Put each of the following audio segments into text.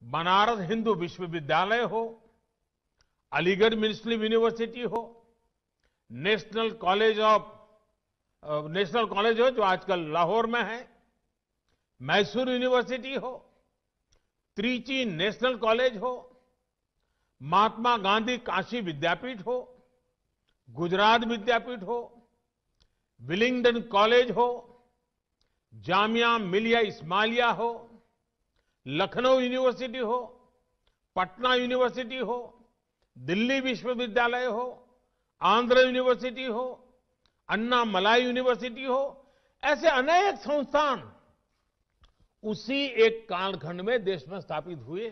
बनारस हिंदू विश्वविद्यालय हो, अलीगढ़ मुस्लिम यूनिवर्सिटी हो, national college of national college हो जो आजकल लाहौर में है, मैसूर यूनिवर्सिटी हो, त्रिची नेशनल कॉलेज हो, महात्मा गांधी काशी विद्यापीठ हो, गुजरात विद्यापीठ हो, विलिंगडन कॉलेज हो, जामिया मिलिया इस्माइलिया हो, लखनऊ यूनिवर्सिटी हो, पटना यूनिवर्सिटी हो, दिल्ली विश्वविद्यालय हो, आंध्र यूनिवर्सिटी हो, अन्ना मलाई यूनिवर्सिटी हो, ऐसे अनेक संस्थान उसी एक कालखंड में देश में स्थापित हुए।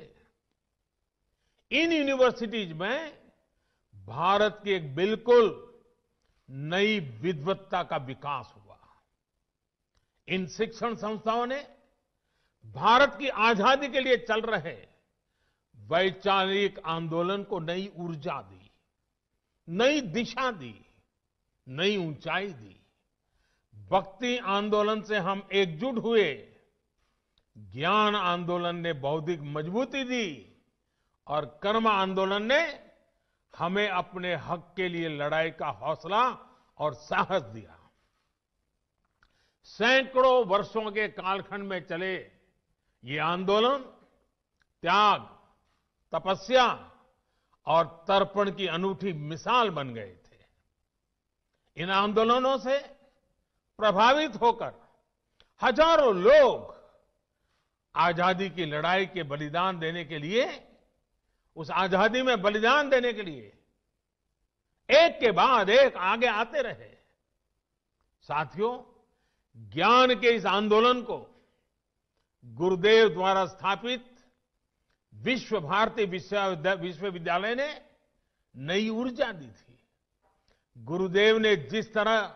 इन यूनिवर्सिटीज में भारत की एक बिल्कुल नई विद्वत्ता का विकास हुआ। इन शिक्षण संस्थाओं ने भारत की आजादी के लिए चल रहे वैचारिक आंदोलन को नई ऊर्जा दी, नई दिशा दी, नई ऊंचाई दी। भक्ति आंदोलन से हम एकजुट हुए, ज्ञान आंदोलन ने बौद्धिक मजबूती दी और कर्म आंदोलन ने हमें अपने हक के लिए लड़ाई का हौसला और साहस दिया। सैकड़ों वर्षों के कालखंड में चले ये आंदोलन त्याग, तपस्या और तर्पण की अनूठी मिसाल बन गए थे। इन आंदोलनों से प्रभावित होकर हजारों लोग आजादी की लड़ाई के बलिदान देने के लिए, उस आजादी में बलिदान देने के लिए एक के बाद एक आगे आते रहे। साथियों, ज्ञान के इस आंदोलन को गुरुदेव द्वारा स्थापित विश्व भारती विश्वविद्यालय ने नई ऊर्जा दी थी। गुरुदेव ने जिस तरह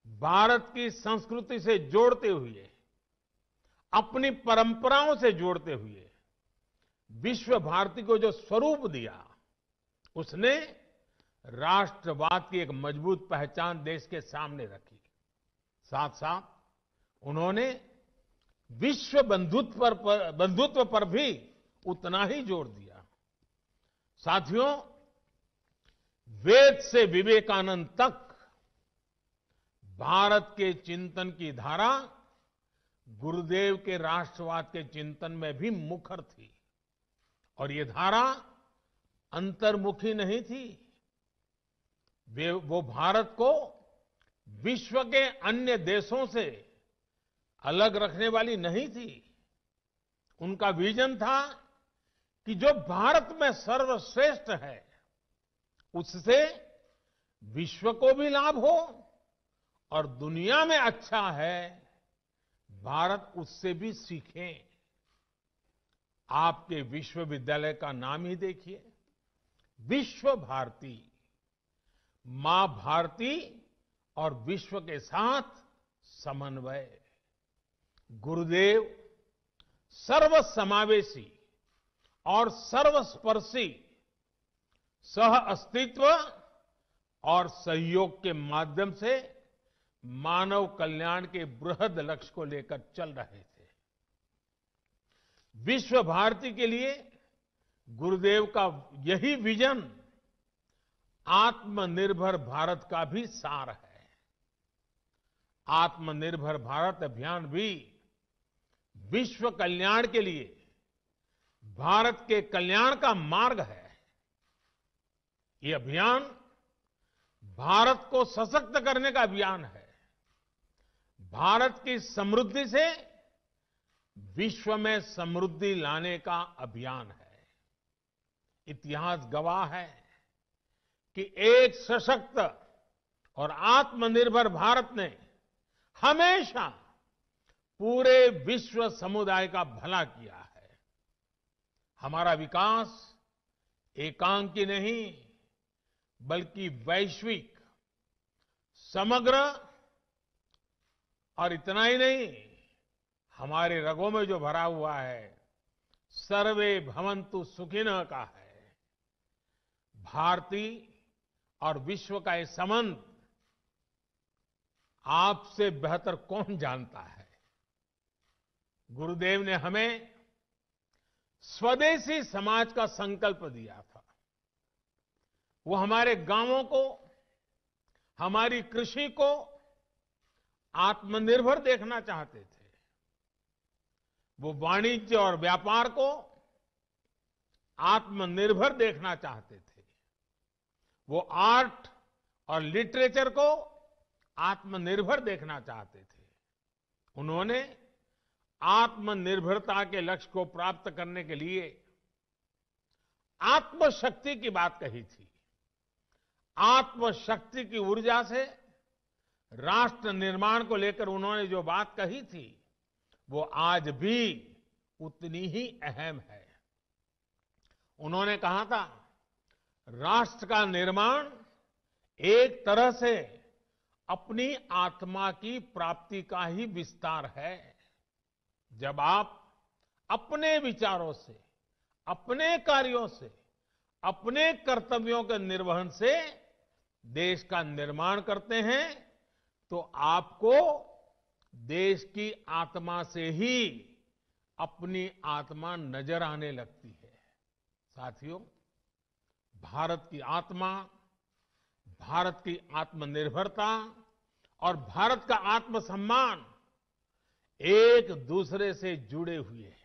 भारत की संस्कृति से जोड़ते हुए, अपनी परंपराओं से जोड़ते हुए विश्व भारती को जो स्वरूप दिया, उसने राष्ट्रवाद की एक मजबूत पहचान देश के सामने रखी। साथ साथ उन्होंने विश्व बंधुत्व पर भी उतना ही जोर दिया। साथियों, वेद से विवेकानंद तक भारत के चिंतन की धारा गुरुदेव के राष्ट्रवाद के चिंतन में भी मुखर थी। और ये धारा अंतर्मुखी नहीं थी, वो भारत को विश्व के अन्य देशों से अलग रखने वाली नहीं थी। उनका विजन था कि जो भारत में सर्वश्रेष्ठ है उससे विश्व को भी लाभ हो और दुनिया में अच्छा है, भारत उससे भी सीखे। आपके विश्वविद्यालय का नाम ही देखिए, विश्व भारती। मां भारती और विश्व के साथ समन्वय। गुरुदेव सर्वसमावेशी और सर्वस्पर्शी सह अस्तित्व और सहयोग के माध्यम से मानव कल्याण के बृहद लक्ष्य को लेकर चल रहे थे। विश्व भारती के लिए गुरुदेव का यही विजन आत्मनिर्भर भारत का भी सार है। आत्मनिर्भर भारत अभियान भी विश्व कल्याण के लिए भारत के कल्याण का मार्ग है। ये अभियान भारत को सशक्त करने का अभियान है। भारत की समृद्धि से विश्व में समृद्धि लाने का अभियान है। इतिहास गवाह है कि एक सशक्त और आत्मनिर्भर भारत ने हमेशा पूरे विश्व समुदाय का भला किया है। हमारा विकास एकांकी नहीं बल्कि वैश्विक, समग्र, और इतना ही नहीं, हमारे रगों में जो भरा हुआ है सर्वे भवन्तु सुखिनः का है। भारती और विश्व का ये संबंध आपसे बेहतर कौन जानता है। गुरुदेव ने हमें स्वदेशी समाज का संकल्प दिया था। वो हमारे गांवों को, हमारी कृषि को आत्मनिर्भर देखना चाहते थे। वो वाणिज्य और व्यापार को आत्मनिर्भर देखना चाहते थे। वो आर्ट और लिटरेचर को आत्मनिर्भर देखना चाहते थे। उन्होंने आत्मनिर्भरता के लक्ष्य को प्राप्त करने के लिए आत्मशक्ति की बात कही थी। आत्मशक्ति की ऊर्जा से राष्ट्र निर्माण को लेकर उन्होंने जो बात कही थी, वो आज भी उतनी ही अहम है। उन्होंने कहा था, राष्ट्र का निर्माण एक तरह से अपनी आत्मा की प्राप्ति का ही विस्तार है। जब आप अपने विचारों से, अपने कार्यों से, अपने कर्तव्यों के निर्वहन से देश का निर्माण करते हैं, तो आपको देश की आत्मा से ही अपनी आत्मा नजर आने लगती है। साथियों, भारत की आत्मा, भारत की आत्मनिर्भरता और भारत का आत्मसम्मान एक दूसरे से जुड़े हुए हैं।